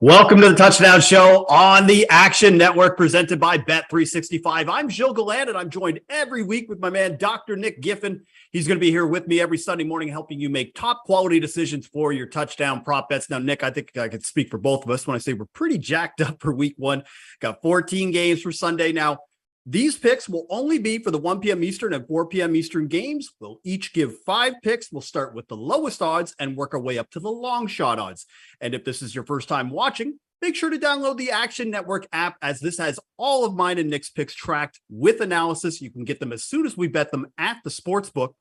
Welcome to the Touchdown Show on the Action Network, presented by Bet365. I'm Gilles Gallant, and I'm joined every week with my man, Dr. Nick Giffen. He's going to be here with me every Sunday morning, helping you make top quality decisions for your touchdown prop bets. Now, Nick, I think I could speak for both of us when I say we're pretty jacked up for week one. Got 14 games for Sunday. Now, these picks will only be for the 1 p.m. Eastern and 4 p.m. Eastern games. We'll each give 5 picks. We'll start with the lowest odds and work our way up to the long shot odds. And if this is your first time watching, make sure to download the Action Network app, as this has all of mine and Nick's picks tracked with analysis. You can get them as soon as we bet them at the sportsbook.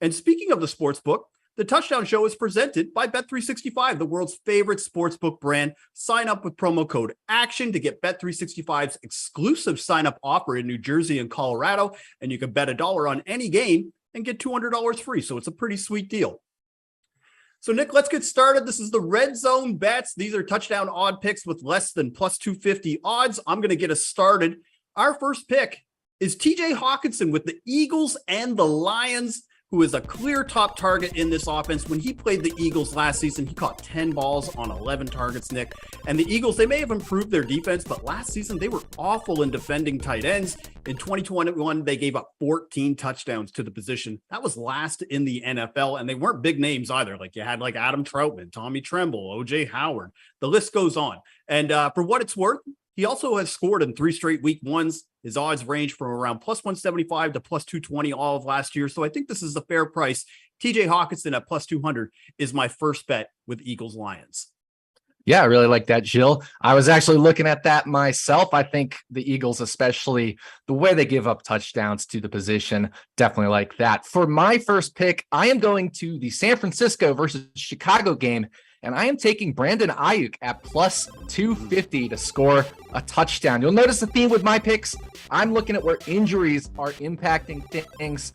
And speaking of the sportsbook, the Touchdown Show is presented by Bet365, the world's favorite sportsbook brand. Sign up with promo code ACTION to get Bet365's exclusive sign-up offer in New Jersey and Colorado, and you can bet $1 on any game and get $200 free. So it's a pretty sweet deal. So, Nick, let's get started. This is the red zone bets. These are touchdown odd picks with less than plus 250 odds. I'm going to get us started. Our first pick is TJ Hockenson with the Eagles and the Lions, who is a clear top target in this offense. When he played the Eagles last season, he caught 10 balls on 11 targets, Nick. And the Eagles, they may have improved their defense, but last season they were awful in defending tight ends. In 2021, they gave up 14 touchdowns to the position. That was last in the NFL, and they weren't big names either. Like, you had like Adam Troutman, Tommy Tremble, O.J. Howard. The list goes on. And for what it's worth, he also has scored in 3 straight week ones. His odds range from around plus 175 to plus 220 all of last year. So I think this is a fair price. TJ Hockenson at plus 200 is my first bet with Eagles Lions. Yeah, I really like that, Gilles. I was actually looking at that myself. I think the Eagles, especially the way they give up touchdowns to the position, definitely like that. For my first pick, I am going to the San Francisco versus Chicago game, and I am taking Brandon Aiyuk at plus 250 to score a touchdown. You'll notice the theme with my picks. I'm looking at where injuries are impacting things.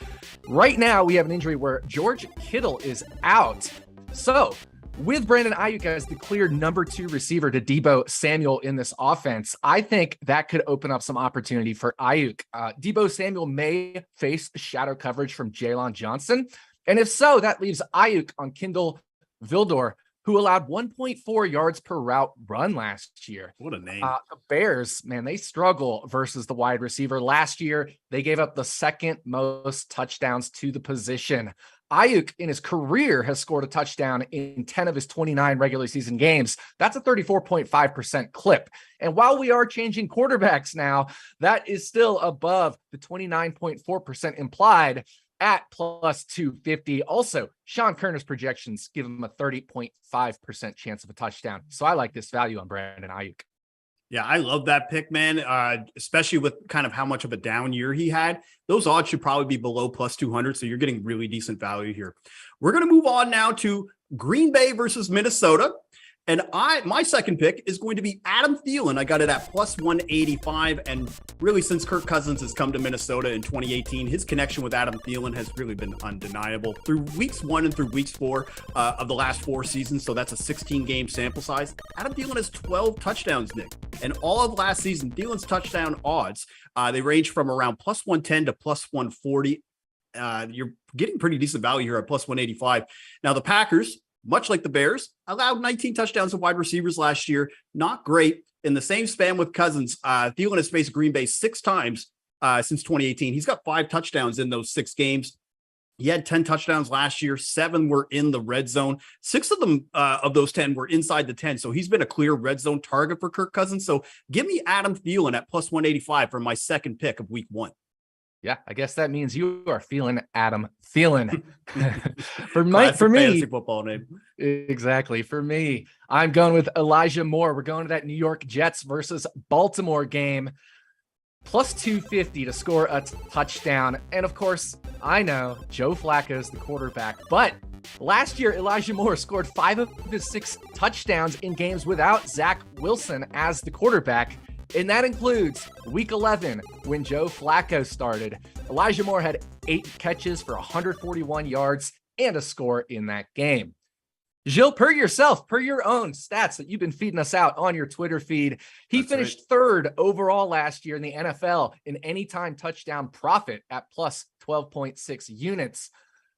Right now, we have an injury where George Kittle is out. So, with Brandon Aiyuk as the clear number 2 receiver to Deebo Samuel in this offense, I think that could open up some opportunity for Aiyuk. Deebo Samuel may face shadow coverage from Jalen Johnson. And if so, that leaves Aiyuk on Kindle Vildor, who allowed 1.4 yards per route run last year. What a name. The Bears, man, they struggle versus the wide receiver. Last year, they gave up the second most touchdowns to the position. Aiyuk in his career has scored a touchdown in 10 of his 29 regular season games. That's a 34.5% clip. And while we are changing quarterbacks now, that is still above the 29.4% implied at plus 250. Also, Sean Kerner's projections give him a 30.5% chance of a touchdown. So I like this value on Brandon Aiyuk. Yeah, I love that pick, man, especially with kind of how much of a down year he had. Those odds should probably be below plus 200, so you're getting really decent value here. We're going to move on now to Green Bay versus Minnesota. And my second pick is going to be Adam Thielen. I got it at plus 185. And really, since Kirk Cousins has come to Minnesota in 2018, his connection with Adam Thielen has really been undeniable through weeks 1 and through weeks 4 of the last 4 seasons. So that's a 16-game sample size. Adam Thielen has 12 touchdowns, Nick. And all of last season, Thielen's touchdown odds, they range from around plus 110 to plus 140. You're getting pretty decent value here at plus 185. Now, the Packers, much like the Bears, allowed 19 touchdowns to wide receivers last year. Not great. In the same span with Cousins, Thielen has faced Green Bay 6 times since 2018. He's got 5 touchdowns in those 6 games. He had 10 touchdowns last year. 7 were in the red zone. 6 of them, of those 10 were inside the 10. So he's been a clear red zone target for Kirk Cousins. So give me Adam Thielen at plus 185 for my second pick of week 1. Yeah, I guess that means you are feeling Adam Thielen. for me, football name. Exactly. For me, I'm going with Elijah Moore. We're going to that New York Jets versus Baltimore game. Plus 250 to score a touchdown. And of course, I know Joe Flacco is the quarterback, but last year, Elijah Moore scored 5 of his 6 touchdowns in games without Zach Wilson as the quarterback. And that includes week 11 when Joe Flacco started. Elijah Moore had 8 catches for 141 yards and a score in that game. Gilles, per your own stats that you've been feeding us out on your Twitter feed, he finished 3rd overall last year in the NFL in anytime touchdown profit at plus 12.6 units.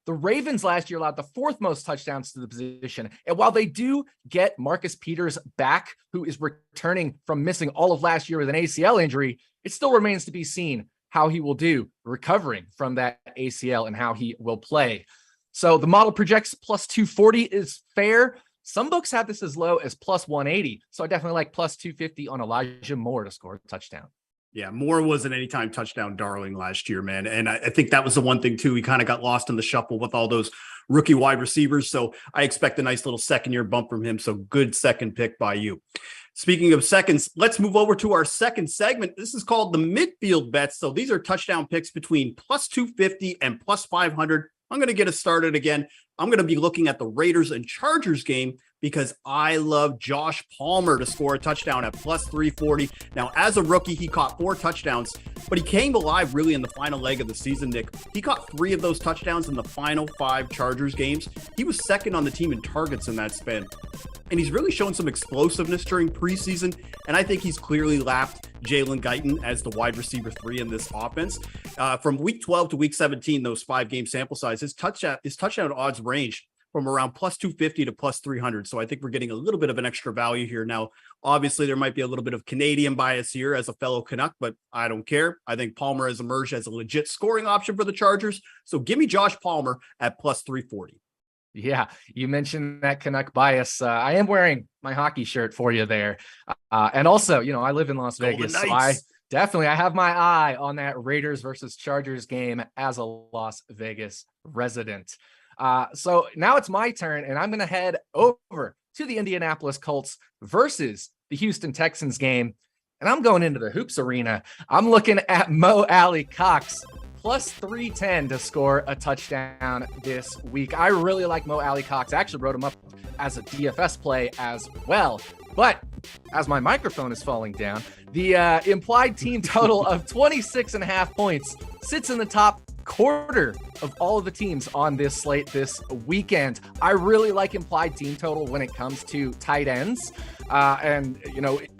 The Ravens last year allowed the fourth most touchdowns to the position. And while they do get Marcus Peters back, who is returning from missing all of last year with an ACL injury, it still remains to be seen how he will do recovering from that ACL and how he will play. So the model projects plus 240 is fair. Some books have this as low as plus 180. So I definitely like plus 250 on Elijah Moore to score a touchdown. Yeah, Moore was an anytime touchdown darling last year, man. And I think that was the one thing, too. He kind of got lost in the shuffle with all those rookie wide receivers. So I expect a nice little second-year bump from him. So good second pick by you. Speaking of seconds, let's move over to our second segment. This is called the midfield bets. So these are touchdown picks between plus 250 and plus 500. I'm going to get us started again. I'm going to be looking at the Raiders and Chargers game because I love Josh Palmer to score a touchdown at plus 340. Now, as a rookie, he caught 4 touchdowns, but he came alive really in the final leg of the season, Nick. He caught 3 of those touchdowns in the final 5 Chargers games. He was second on the team in targets in that span. And he's really shown some explosiveness during preseason. And I think he's clearly lapped Gilles Gallant as the wide receiver 3 in this offense. From week 12 to week 17, those 5-game sample size, his touchdown odds range from around plus 250 to plus 300. So I think we're getting a little bit of an extra value here. Now, obviously, there might be a little bit of Canadian bias here as a fellow Canuck, but I don't care. I think Palmer has emerged as a legit scoring option for the Chargers. So give me Josh Palmer at plus 340. Yeah, you mentioned that Canuck bias. I am wearing my hockey shirt for you there. And also, I live in Las Vegas, so I have my eye on that Raiders versus Chargers game as a Las Vegas resident. So now it's my turn, and I'm going to head over to the Indianapolis Colts versus the Houston Texans game. And I'm going into the Hoops Arena. I'm looking at AlieCox plus 310 to score a touchdown this week. I really like AlieCox. I actually wrote him up as a DFS play as well. But as my microphone is falling down, the implied team total of 26.5 points sits in the top quarter of all of the teams on this slate this weekend. I really like implied team total when it comes to tight ends. And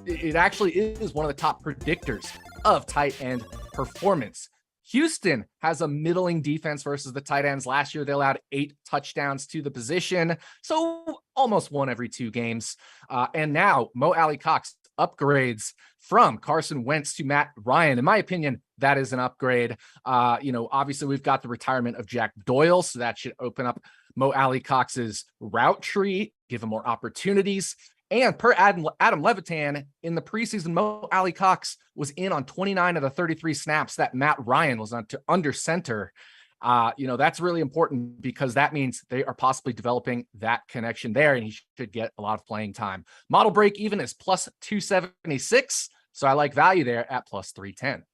it actually is one of the top predictors of tight end performance. Houston has a middling defense versus the tight ends. Last year, they allowed 8 touchdowns to the position, so almost 1 every 2 games. And now AlieCox upgrades from Carson Wentz to Matt Ryan. In my opinion, that is an upgrade. Obviously, we've got the retirement of Jack Doyle, so that should open up AlieCox's route tree, give him more opportunities. And per Adam Levitan, in the preseason, AlieCox was in on 29 of the 33 snaps that Matt Ryan was under center. That's really important because that means they are possibly developing that connection there, and he should get a lot of playing time. Model break even is plus 276, so I like value there at plus 310.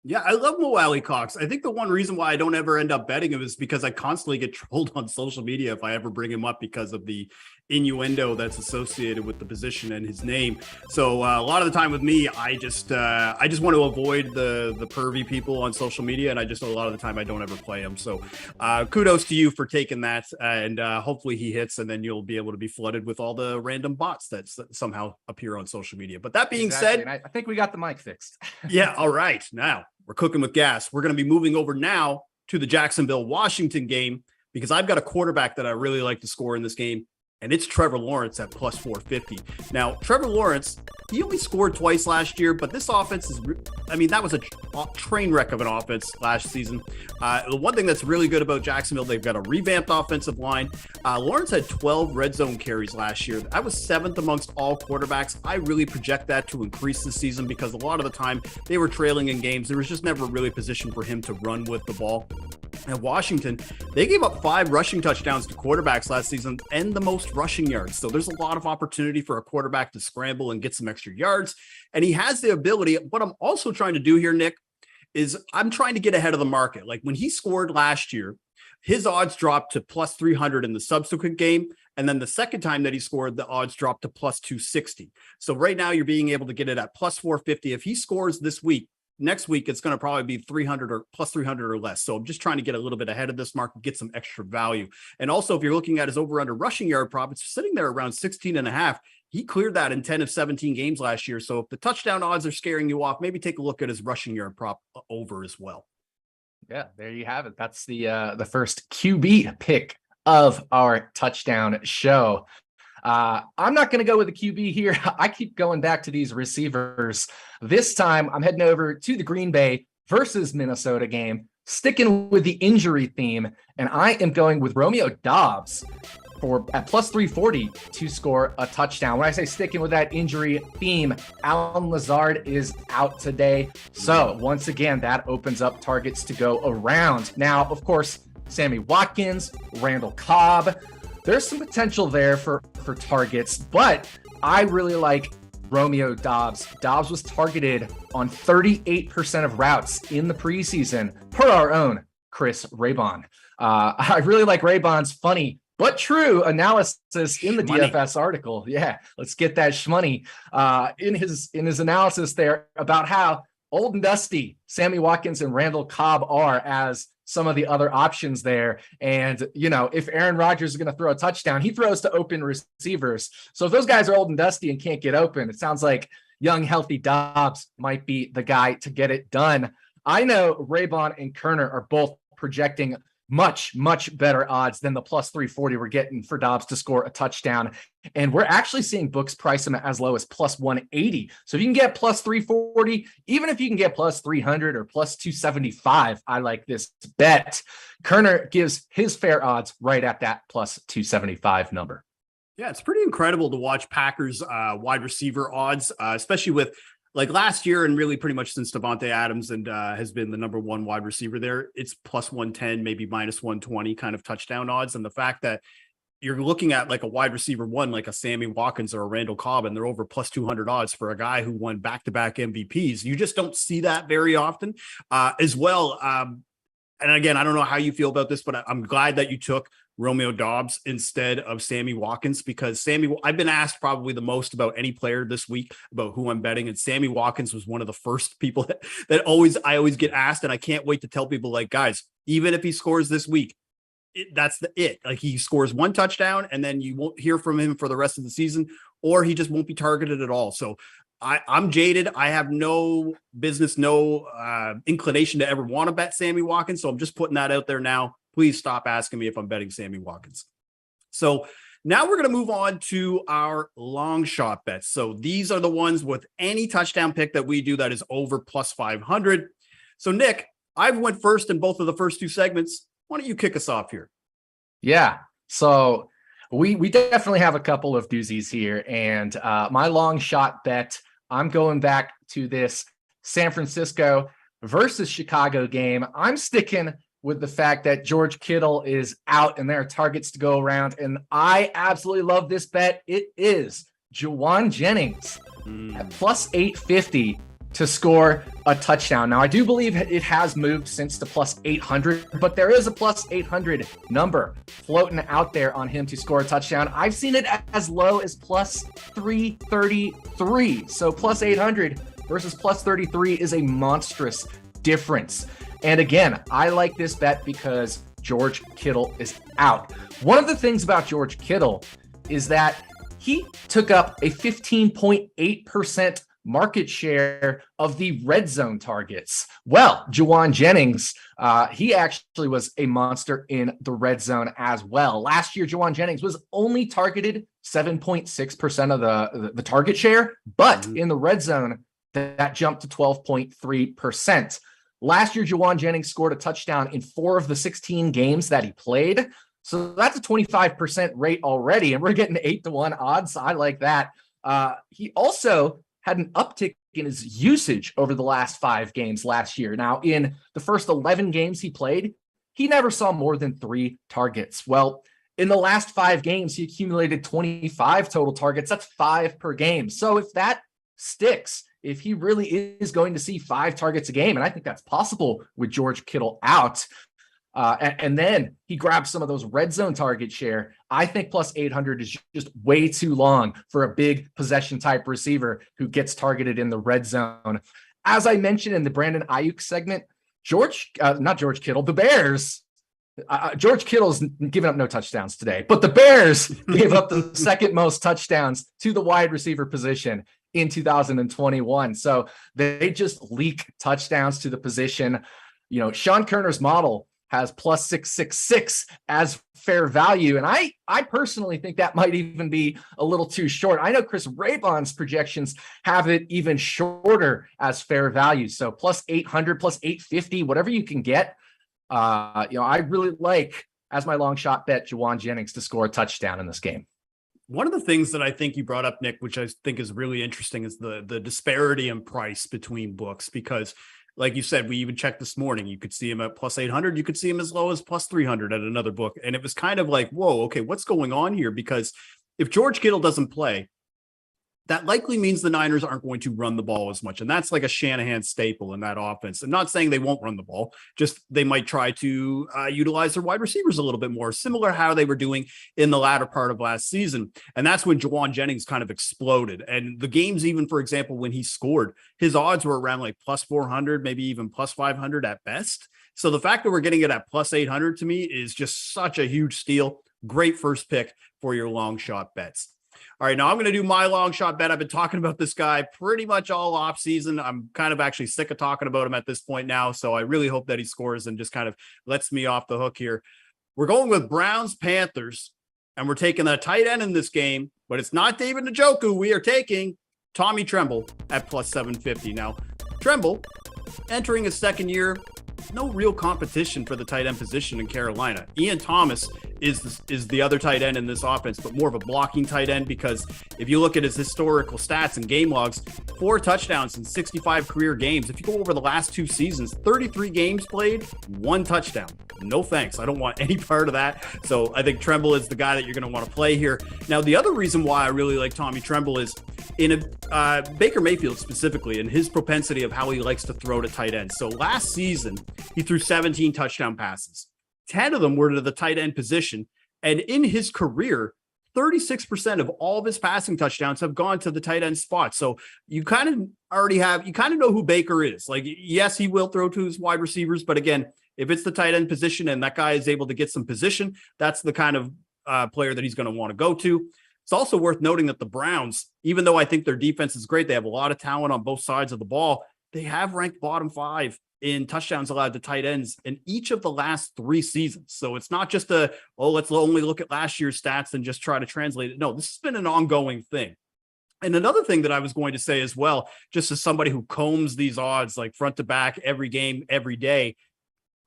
Yeah, I love AlieCox. I think the one reason why I don't ever end up betting him is because I constantly get trolled on social media if I ever bring him up because of the innuendo that's associated with the position and his name. So a lot of the time with me, I just want to avoid the pervy people on social media, and a lot of the time I don't ever play him. So kudos to you for taking that, and hopefully he hits, and then you'll be able to be flooded with all the random bots that somehow appear on social media. But that being said, and I think we got the mic fixed. Yeah, all right. Now we're cooking with gas. We're going to be moving over now to the Jacksonville-Washington game because I've got a quarterback that I really like to score in this game, and it's Trevor Lawrence at plus 450. Now, Trevor Lawrence, he only scored twice last year, but this offense that was a train wreck of an offense last season. The one thing that's really good about Jacksonville, they've got a revamped offensive line. Lawrence had 12 red zone carries last year. That was 7th amongst all quarterbacks. I really project that to increase this season because a lot of the time they were trailing in games. There was just never really a position for him to run with the ball. At Washington, they gave up 5 rushing touchdowns to quarterbacks last season and the most rushing yards. So there's a lot of opportunity for a quarterback to scramble and get some extra yards. And he has the ability. What I'm also trying to do here, Nick, is I'm trying to get ahead of the market. Like when he scored last year, his odds dropped to plus 300 in the subsequent game. And then the second time that he scored, the odds dropped to plus 260. So right now you're being able to get it at plus 450. If he scores this week, next week, it's going to probably be 300 or plus 300 or less. So I'm just trying to get a little bit ahead of this market, get some extra value. And also, if you're looking at his over under rushing yard prop, it's sitting there around 16.5. He cleared that in 10 of 17 games last year. So if the touchdown odds are scaring you off, maybe take a look at his rushing yard prop over as well. Yeah, there you have it. That's the first QB pick of our touchdown show. I'm not going to go with the QB here. I keep going back to these receivers. This time, I'm heading over to the Green Bay versus Minnesota game, sticking with the injury theme, and I am going with Romeo Doubs at plus 340 to score a touchdown. When I say sticking with that injury theme, Alan Lazard is out today. So once again, that opens up targets to go around. Now, of course, Sammy Watkins, Randall Cobb, there's some potential there for targets, but I really like Romeo Doubs. Doubs was targeted on 38% of routes in the preseason per our own Chris Raybon. I really like Raybon's funny but true analysis in the DFS article. Yeah, let's get that shmoney in his analysis there about how old and dusty Sammy Watkins and Randall Cobb are as some of the other options there. And, you know, if Aaron Rodgers is going to throw a touchdown, he throws to open receivers. So if those guys are old and dusty and can't get open, it sounds like young, healthy Doubs might be the guy to get it done. I know Raybon and Kerner are both projecting much better odds than the plus 340 we're getting for Doubs to score a touchdown. And we're actually seeing books price him as low as plus 180. So if you can get plus 340, even if you can get plus 300 or plus 275, I like this bet. Kerner gives his fair odds right at that plus 275 number. Yeah, it's pretty incredible to watch Packers wide receiver odds, especially with like last year and really pretty much since Devontae Adams and has been the number one wide receiver there. It's plus 110, maybe minus 120 kind of touchdown odds. And the fact that you're looking at like a wide receiver one, like a Sammy Watkins or a Randall Cobb, and they're over plus 200 odds for a guy who won back-to-back MVPs. You just don't see that very often as well. And again, I don't know how you feel about this, but I'm glad that you took Romeo Doubs instead of Sammy Watkins, because I've been asked probably the most about any player this week about who I'm betting. And Sammy Watkins was one of the first people that I always get asked. And I can't wait to tell people, like, guys, even if he scores this week, that's it. Like, he scores one touchdown and then you won't hear from him for the rest of the season, or he just won't be targeted at all. So I'm jaded. I have no business, no inclination to ever want to bet Sammy Watkins. So I'm just putting that out there now. Please stop asking me if I'm betting Sammy Watkins. So now we're going to move on to our long shot bets. So these are the ones with any touchdown pick that we do that is over plus 500. So Nick, I went first in both of the first two segments. Why don't you kick us off here? Yeah. So we definitely have a couple of doozies here. And my long shot bet, I'm going back to this San Francisco versus Chicago game. I'm sticking with the fact that George Kittle is out and there are targets to go around. And I absolutely love this bet. It is Juwan Jennings at plus 850 to score a touchdown. Now, I do believe it has moved since the plus 800, but there is a plus 800 number floating out there on him to score a touchdown. I've seen it as low as plus 333. So plus 800 versus plus 33 is a monstrous difference. And again, I like this bet because George Kittle is out. One of the things about George Kittle is that he took up a 15.8% market share of the red zone targets. Well, Juwan Jennings, he actually was a monster in the red zone as well. Last year, Juwan Jennings was only targeted 7.6% of the target share, but in the red zone, that jumped to 12.3%. Last year, Juwan Jennings scored a touchdown in 4 of the 16 games that he played. So that's a 25% rate already, and we're getting 8-1 odds. I like that. He also had an uptick in his usage over the last 5 games last year. Now, in the first 11 games he played, he never saw more than 3 targets. Well, in the last 5 games, he accumulated 25 total targets. That's 5 per game. So if that sticks, if he really is going to see 5 targets a game, and I think that's possible with George Kittle out, and then he grabs some of those red zone target share, I think plus 800 is just way too long for a big possession type receiver who gets targeted in the red zone. As I mentioned in the Brandon Aiyuk segment, the Bears, George Kittle's given up no touchdowns today, but the Bears gave up the second most touchdowns to the wide receiver position in 2021. So they just leak touchdowns to the position. Sean Kerner's model has plus 666 as fair value. And I personally think that might even be a little too short. I know Chris Raybon's projections have it even shorter as fair value. So plus 800, plus 850, whatever you can get. I really like, as my long shot bet, Juwan Jennings to score a touchdown in this game. One of the things that I think you brought up, Nick, which I think is really interesting, is the disparity in price between books, because like you said, we even checked this morning. You could see him at plus 800. You could see him as low as plus 300 at another book. And it was kind of like, whoa, okay, what's going on here? Because if George Kittle doesn't play, that likely means the Niners aren't going to run the ball as much. And that's like a Shanahan staple in that offense. I'm not saying they won't run the ball, just they might try to utilize their wide receivers a little bit more, similar how they were doing in the latter part of last season. And that's when Juwan Jennings kind of exploded. And the games, even for example, when he scored, his odds were around like plus 400, maybe even plus 500 at best. So the fact that we're getting it at plus 800 to me is just such a huge steal. Great first pick for your long shot bets. All right, now I'm going to do my long shot bet. I've been talking about this guy pretty much all off season. I'm kind of actually sick of talking about him at this point now. So I really hope that he scores and just kind of lets me off the hook here. We're going with Browns Panthers, and we're taking a tight end in this game, but it's not David Njoku. We are taking Tommy Tremble at plus 750. Now, Tremble entering his second year, no real competition for the tight end position in Carolina. Ian Thomas is the other tight end in this offense, but more of a blocking tight end, because if you look at his historical stats and game logs, 4 touchdowns in 65 career games. If you go over the last 2 seasons, 33 games played, 1 touchdown. No thanks. I don't want any part of that. So I think Tremble is the guy that you're going to want to play here. Now, the other reason why I really like Tommy Tremble is in Baker Mayfield specifically, and his propensity of how he likes to throw to tight ends. So last season, he threw 17 touchdown passes. 10 of them were to the tight end position. And in his career, 36% of all of his passing touchdowns have gone to the tight end spot. So you kind of know who Baker is. Like, yes, he will throw to his wide receivers, but again, if it's the tight end position and that guy is able to get some position, that's the kind of player that he's going to want to go to. It's also worth noting that the Browns, even though I think their defense is great, they have a lot of talent on both sides of the ball. They have ranked bottom 5 in touchdowns allowed to tight ends in each of the last 3 seasons. So it's not just let's only look at last year's stats and just try to translate it. No, this has been an ongoing thing. And another thing that I was going to say as well, just as somebody who combs these odds like front to back every game, every day,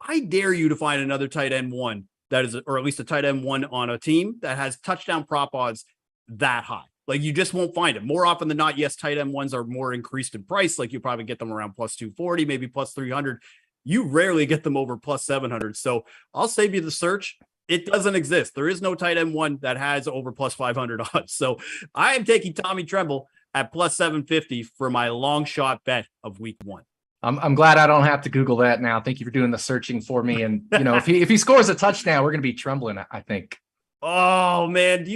I dare you to find another tight end one that is, or at least a tight end one on a team that has touchdown prop odds that high. Like, you just won't find it. More often than not, yes, tight end ones are more increased in price. Like, you probably get them around plus 240, maybe plus 300. You rarely get them over plus 700. So I'll save you the search. It doesn't exist. There is no tight end one that has over plus 500 odds. So I am taking Tommy Tremble at plus 750 for my long shot bet of week 1. I'm glad I don't have to Google that now. Thank you for doing the searching for me. And, if he scores a touchdown, we're going to be trembling, I think. Oh, man.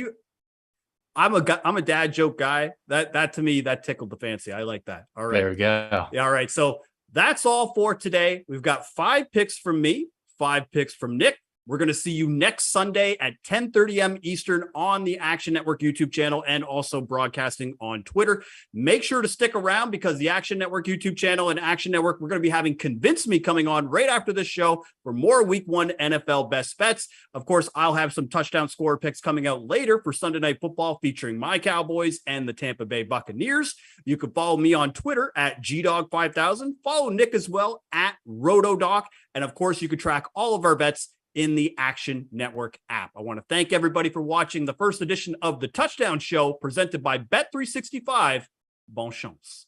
I'm a dad joke guy. That to me, that tickled the fancy. I like that. All right. There we go. Yeah. All right. So that's all for today. We've got 5 picks from me, 5 picks from Nick. We're going to see you next Sunday at 10:30 a.m. Eastern on the Action Network YouTube channel and also broadcasting on Twitter. Make sure to stick around, because the Action Network YouTube channel and Action Network, we're going to be having Convince Me coming on right after this show for more Week 1 NFL best bets. Of course, I'll have some touchdown scorer picks coming out later for Sunday Night Football featuring my Cowboys and the Tampa Bay Buccaneers. You can follow me on Twitter at GDog5000. Follow Nick as well at RotoDoc. And of course, you can track all of our bets in the Action Network app. I want to thank everybody for watching the first edition of the Touchdown Show presented by Bet365. Bon chance.